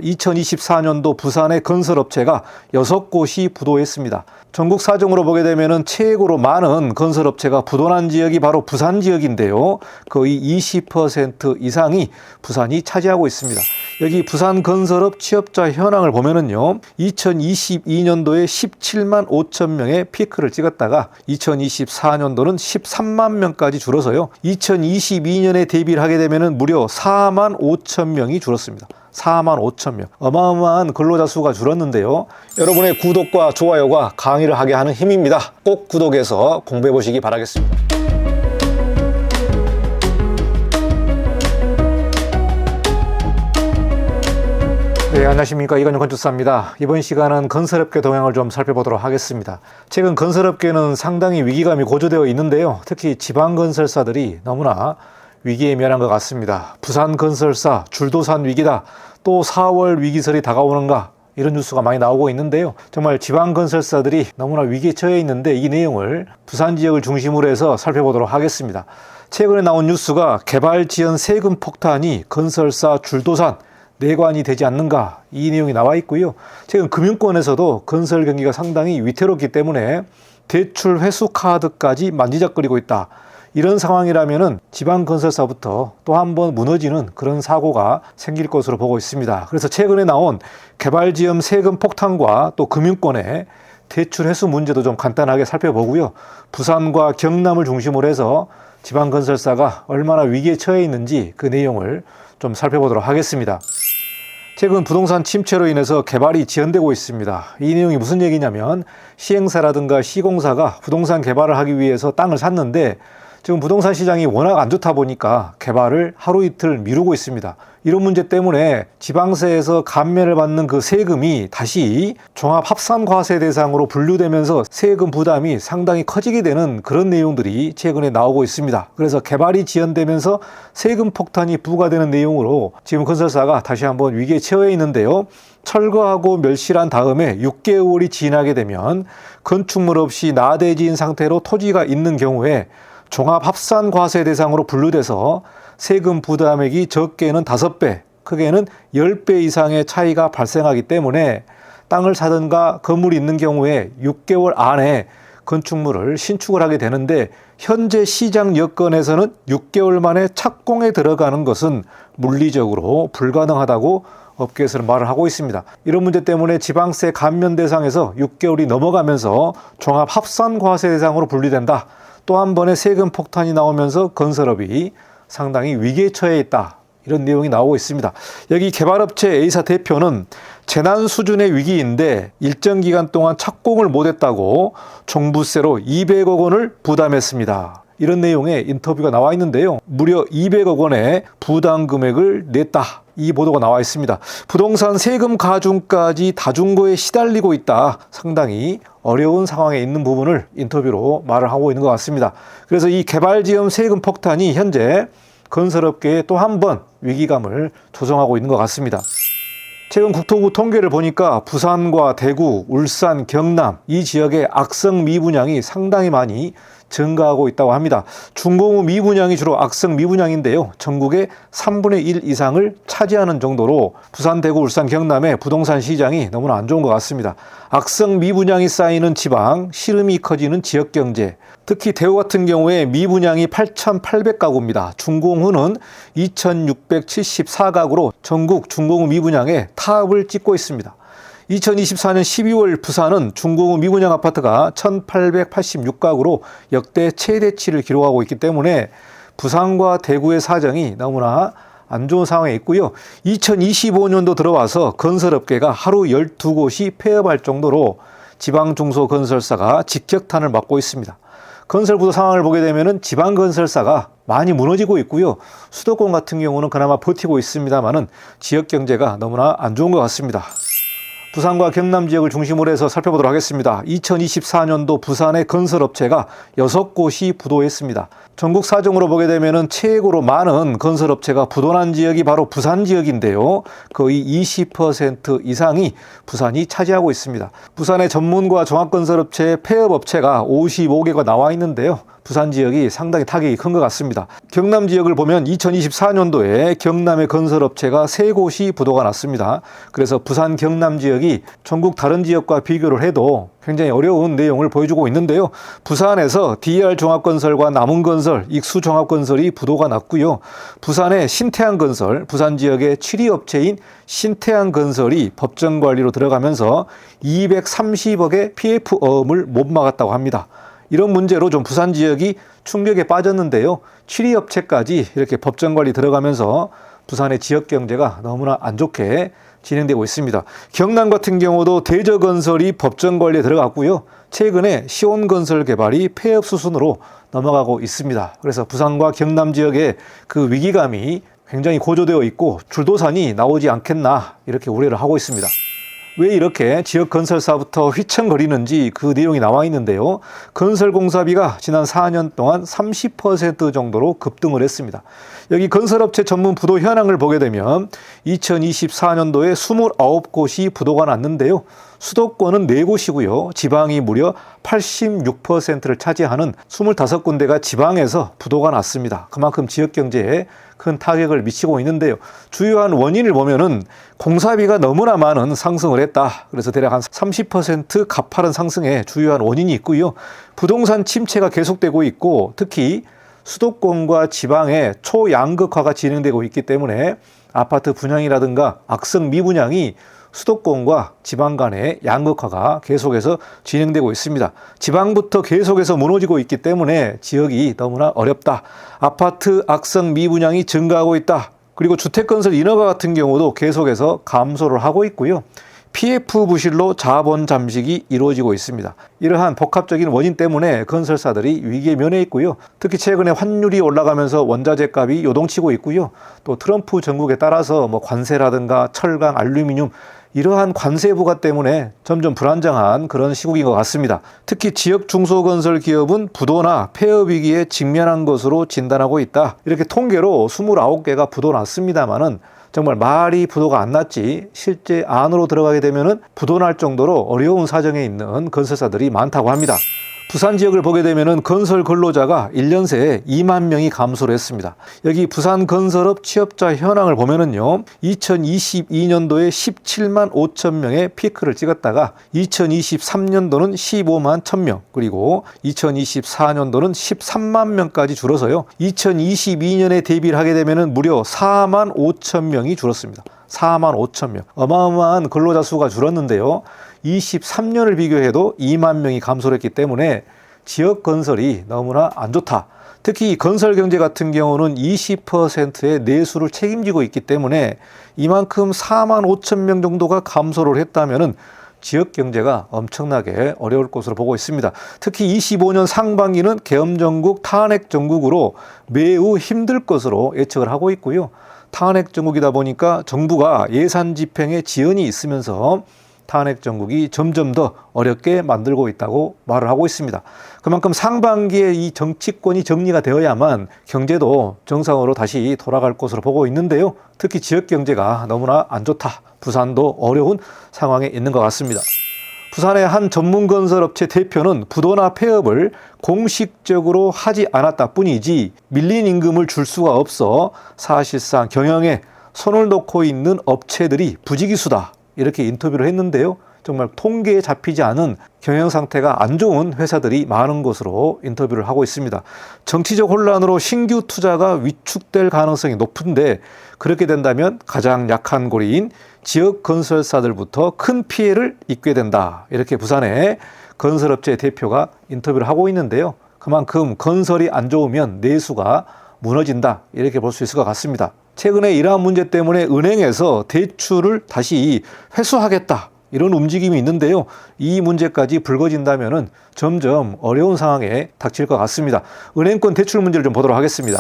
2024년도 부산의 건설업체가 6곳이 부도했습니다. 전국 사정으로 보게 되면 최고로 많은 건설업체가 부도난 지역이 바로 부산 지역인데요. 거의 20% 이상이 부산이 차지하고 있습니다. 여기 부산 건설업 취업자 현황을 보면은요, 2022년도에 17만 5천 명의 피크를 찍었다가 2024년도는 13만 명까지 줄어서요, 2022년에 대비를 하게 되면은 무려 4만 5천 명이 줄었습니다. 4만 5천 명. 어마어마한 근로자 수가 줄었는데요. 여러분의 구독과 좋아요가 강의를 하게 하는 힘입니다. 꼭 구독해서 공부해 보시기 바라겠습니다. 네, 안녕하십니까. 이건영 건축사입니다. 이번 시간은 건설업계 동향을 좀 살펴보도록 하겠습니다. 최근 건설업계는 상당히 위기감이 고조되어 있는데요. 특히 지방건설사들이 너무나 위기에 면한 것 같습니다. 부산건설사 줄도산 위기다, 또 4월 위기설이 다가오는가, 이런 뉴스가 많이 나오고 있는데요. 정말 지방건설사들이 너무나 위기에 처해 있는데, 이 내용을 부산 지역을 중심으로 해서 살펴보도록 하겠습니다. 최근에 나온 뉴스가 개발 지연 세금 폭탄이 건설사 줄도산 내관이 되지 않는가, 이 내용이 나와 있고요. 최근 금융권에서도 건설 경기가 상당히 위태롭기 때문에 대출 회수 카드까지 만지작거리고 있다. 이런 상황이라면은 지방건설사부터 또 한 번 무너지는 그런 사고가 생길 것으로 보고 있습니다. 그래서 최근에 나온 개발지연 세금 폭탄과 또 금융권의 대출 회수 문제도 좀 간단하게 살펴보고요. 부산과 경남을 중심으로 해서 지방건설사가 얼마나 위기에 처해 있는지 그 내용을 좀 살펴보도록 하겠습니다. 최근 부동산 침체로 인해서 개발이 지연되고 있습니다. 이 내용이 무슨 얘기냐면, 시행사라든가 시공사가 부동산 개발을 하기 위해서 땅을 샀는데 지금 부동산 시장이 워낙 안 좋다 보니까 개발을 하루 이틀 미루고 있습니다. 이런 문제 때문에 지방세에서 감면을 받는 그 세금이 다시 종합합산과세 대상으로 분류되면서 세금 부담이 상당히 커지게 되는 그런 내용들이 최근에 나오고 있습니다. 그래서 개발이 지연되면서 세금 폭탄이 부과되는 내용으로 지금 건설사가 다시 한번 위기에 처해 있는데요. 철거하고 멸실한 다음에 6개월이 지나게 되면 건축물 없이 나대지인 상태로 토지가 있는 경우에 종합합산과세 대상으로 분류돼서 세금 부담액이 적게는 5배, 크게는 10배 이상의 차이가 발생하기 때문에 땅을 사든가 건물이 있는 경우에 6개월 안에 건축물을 신축을 하게 되는데, 현재 시장 여건에서는 6개월 만에 착공에 들어가는 것은 물리적으로 불가능하다고 업계에서는 말을 하고 있습니다. 이런 문제 때문에 지방세 감면 대상에서 6개월이 넘어가면서 종합합산과세 대상으로 분류된다. 또 한 번의 세금 폭탄이 나오면서 건설업이 상당히 위기에 처해 있다, 이런 내용이 나오고 있습니다. 여기 개발업체 A사 대표는 재난 수준의 위기인데 일정 기간 동안 착공을 못했다고 종부세로 200억 원을 부담했습니다. 이런 내용의 인터뷰가 나와 있는데요. 무려 200억 원의 부담 금액을 냈다, 이 보도가 나와 있습니다. 부동산 세금 가중까지 다중거에 시달리고 있다. 상당히 어려운 상황에 있는 부분을 인터뷰로 말을 하고 있는 것 같습니다. 그래서 이 개발지연 세금 폭탄이 현재 건설업계에 또 한 번 위기감을 조성하고 있는 것 같습니다. 최근 국토부 통계를 보니까 부산과 대구, 울산, 경남 이 지역의 악성 미분양이 상당히 많이 증가하고 있다고 합니다. 중공업 미분양이 주로 악성 미분양인데요. 전국의 3분의 1 이상을 차지하는 정도로 부산, 대구, 울산, 경남의 부동산 시장이 너무나 안 좋은 것 같습니다. 악성 미분양이 쌓이는 지방, 시름이 커지는 지역경제, 특히 대구 같은 경우에 미분양이 8,800가구입니다. 중공후는 2,674가구로 전국 중공후 미분양의 탑을 찍고 있습니다. 2024년 12월 부산은 중공후 미분양 아파트가 1,886가구로 역대 최대치를 기록하고 있기 때문에 부산과 대구의 사정이 너무나 안 좋은 상황에 있고요. 2025년도 들어와서 건설업계가 하루 12곳이 폐업할 정도로 지방 중소건설사가 직격탄을 맞고 있습니다. 건설부도 상황을 보게 되면 지방건설사가 많이 무너지고 있고요. 수도권 같은 경우는 그나마 버티고 있습니다만은 지역 경제가 너무나 안 좋은 것 같습니다. 부산과 경남 지역을 중심으로 해서 살펴보도록 하겠습니다. 2024년도 부산의 건설업체가 6곳이 부도했습니다. 전국 사정으로 보게 되면 최고로 많은 건설업체가 부도난 지역이 바로 부산 지역인데요. 거의 20% 이상이 부산이 차지하고 있습니다. 부산의 전문과 종합건설업체의 폐업업체가 55개가 나와 있는데요. 부산 지역이 상당히 타격이 큰 것 같습니다. 경남 지역을 보면 2024년도에 경남의 건설업체가 3곳이 부도가 났습니다. 그래서 부산 경남 지역이 전국 다른 지역과 비교를 해도 굉장히 어려운 내용을 보여주고 있는데요. 부산에서 DR종합건설과 남은건설, 익수종합건설이 부도가 났고요. 부산의 신태양건설, 부산 지역의 7위 업체인 신태양건설이 법정관리로 들어가면서 230억의 PF어음을 못 막았다고 합니다. 이런 문제로 좀 부산 지역이 충격에 빠졌는데요. 7위 업체까지 이렇게 법정관리 들어가면서 부산의 지역 경제가 너무나 안 좋게 진행되고 있습니다. 경남 같은 경우도 대저건설이 법정관리에 들어갔고요. 최근에 시온건설개발이 폐업 수순으로 넘어가고 있습니다. 그래서 부산과 경남 지역의 그 위기감이 굉장히 고조되어 있고 줄도산이 나오지 않겠나 이렇게 우려를 하고 있습니다. 왜 이렇게 지역 건설사부터 휘청거리는지 그 내용이 나와 있는데요. 건설공사비가 지난 4년 동안 30% 정도로 급등을 했습니다. 여기 건설업체 전문 부도 현황을 보게 되면 2024년도에 29곳이 부도가 났는데요. 수도권은 4곳이고요. 지방이 무려 86%를 차지하는 25군데가 지방에서 부도가 났습니다. 그만큼 지역 경제에 큰 타격을 미치고 있는데요. 주요한 원인을 보면은 공사비가 너무나 많은 상승을 했다. 그래서 대략 한 30% 가파른 상승에 주요한 원인이 있고요. 부동산 침체가 계속되고 있고 특히 수도권과 지방의 초양극화가 진행되고 있기 때문에 아파트 분양이라든가 악성 미분양이 수도권과 지방 간의 양극화가 계속해서 진행되고 있습니다. 지방부터 계속해서 무너지고 있기 때문에 지역이 너무나 어렵다. 아파트 악성 미분양이 증가하고 있다. 그리고 주택건설 인허가 같은 경우도 계속해서 감소를 하고 있고요. PF 부실로 자본 잠식이 이루어지고 있습니다. 이러한 복합적인 원인 때문에 건설사들이 위기에 면해 있고요. 특히 최근에 환율이 올라가면서 원자재 값이 요동치고 있고요. 또 트럼프 정국에 따라서 관세라든가 철강, 알루미늄 이러한 관세 부과 때문에 점점 불안정한 그런 시국인 것 같습니다. 특히 지역 중소건설 기업은 부도나 폐업 위기에 직면한 것으로 진단하고 있다. 이렇게 통계로 29개가 부도 났습니다만은 정말 말이 부도가 안 났지 실제 안으로 들어가게 되면은 부도 날 정도로 어려운 사정에 있는 건설사들이 많다고 합니다. 부산 지역을 보게 되면은 건설 근로자가 1년 새에 2만 명이 감소를 했습니다. 여기 부산 건설업 취업자 현황을 보면은요, 2022년도에 17만 5천 명의 피크를 찍었다가 2023년도는 15만 1,000명, 그리고 2024년도는 13만 명까지 줄어서요, 2022년에 대비를 하게 되면은 무려 4만 5천 명이 줄었습니다. 4만 5천 명. 어마어마한 근로자 수가 줄었는데요. 23년을 비교해도 2만 명이 감소를 했기 때문에 지역 건설이 너무나 안 좋다. 특히 건설 경제 같은 경우는 20%의 내수를 책임지고 있기 때문에 이만큼 4만 5천 명 정도가 감소를 했다면은 지역 경제가 엄청나게 어려울 것으로 보고 있습니다. 특히 25년 상반기는 계엄정국, 탄핵정국으로 매우 힘들 것으로 예측을 하고 있고요. 탄핵정국이다 보니까 정부가 예산 집행에 지연이 있으면서 탄핵정국이 점점 더 어렵게 만들고 있다고 말을 하고 있습니다. 그만큼 상반기에 이 정치권이 정리가 되어야만 경제도 정상으로 다시 돌아갈 것으로 보고 있는데요. 특히 지역 경제가 너무나 안 좋다. 부산도 어려운 상황에 있는 것 같습니다. 부산의 한 전문건설업체 대표는 부도나 폐업을 공식적으로 하지 않았다 뿐이지 밀린 임금을 줄 수가 없어 사실상 경영에 손을 놓고 있는 업체들이 부지기수다. 이렇게 인터뷰를 했는데요. 정말 통계에 잡히지 않은 경영 상태가 안 좋은 회사들이 많은 것으로 인터뷰를 하고 있습니다. 정치적 혼란으로 신규 투자가 위축될 가능성이 높은데 그렇게 된다면 가장 약한 고리인 지역 건설사들부터 큰 피해를 입게 된다. 이렇게 부산의 건설업체 대표가 인터뷰를 하고 있는데요. 그만큼 건설이 안 좋으면 내수가 무너진다. 이렇게 볼 수 있을 것 같습니다. 최근에 이러한 문제 때문에 은행에서 대출을 다시 회수하겠다. 이런 움직임이 있는데요. 이 문제까지 불거진다면 점점 어려운 상황에 닥칠 것 같습니다. 은행권 대출 문제를 좀 보도록 하겠습니다.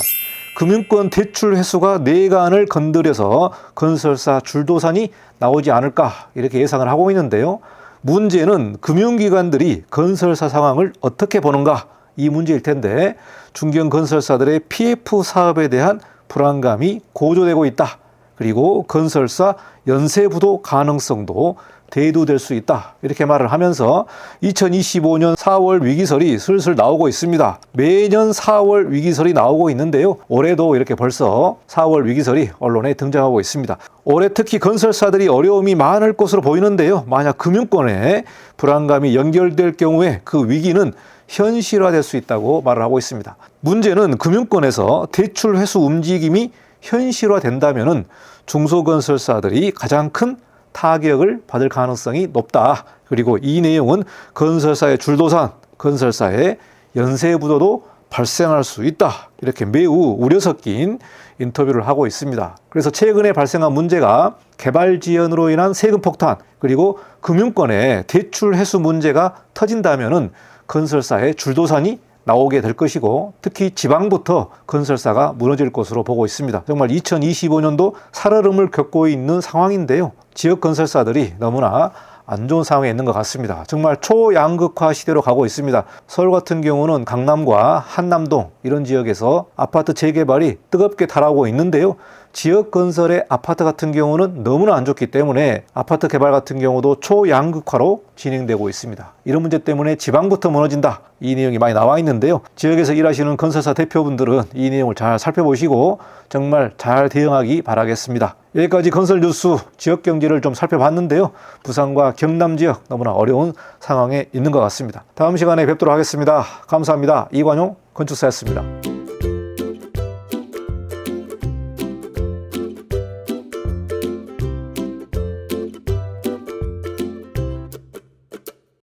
금융권 대출 회수가 내관을 건드려서 건설사 줄도산이 나오지 않을까 이렇게 예상을 하고 있는데요. 문제는 금융기관들이 건설사 상황을 어떻게 보는가 이 문제일 텐데 중견 건설사들의 PF 사업에 대한 불안감이 고조되고 있다. 그리고 건설사 연쇄부도 가능성도 대두될 수 있다. 이렇게 말을 하면서 2025년 4월 위기설이 슬슬 나오고 있습니다. 매년 4월 위기설이 나오고 있는데요. 올해도 이렇게 벌써 4월 위기설이 언론에 등장하고 있습니다. 올해 특히 건설사들이 어려움이 많을 것으로 보이는데요. 만약 금융권에 불안감이 연결될 경우에 그 위기는 현실화될 수 있다고 말을 하고 있습니다. 문제는 금융권에서 대출 회수 움직임이 현실화된다면은 중소건설사들이 가장 큰 타격을 받을 가능성이 높다. 그리고 이 내용은 건설사의 줄도산, 건설사의 연쇄부도도 발생할 수 있다. 이렇게 매우 우려 섞인 인터뷰를 하고 있습니다. 그래서 최근에 발생한 문제가 개발 지연으로 인한 세금 폭탄, 그리고 금융권의 대출 회수 문제가 터진다면은 건설사의 줄도산이 나오게 될 것이고, 특히 지방부터 건설사가 무너질 것으로 보고 있습니다. 정말 2025년도 살얼음을 겪고 있는 상황인데요. 지역 건설사들이 너무나 안 좋은 상황에 있는 것 같습니다. 정말 초양극화 시대로 가고 있습니다. 서울 같은 경우는 강남과 한남동 이런 지역에서 아파트 재개발이 뜨겁게 타라고 있는데요. 지역 건설의 아파트 같은 경우는 너무나 안 좋기 때문에 아파트 개발 같은 경우도 초양극화로 진행되고 있습니다. 이런 문제 때문에 지방부터 무너진다. 이 내용이 많이 나와 있는데요. 지역에서 일하시는 건설사 대표분들은 이 내용을 잘 살펴보시고 정말 잘 대응하기 바라겠습니다. 여기까지 건설 뉴스 지역 경제를 좀 살펴봤는데요. 부산과 경남 지역 너무나 어려운 상황에 있는 것 같습니다. 다음 시간에 뵙도록 하겠습니다. 감사합니다. 이관용 건축사였습니다.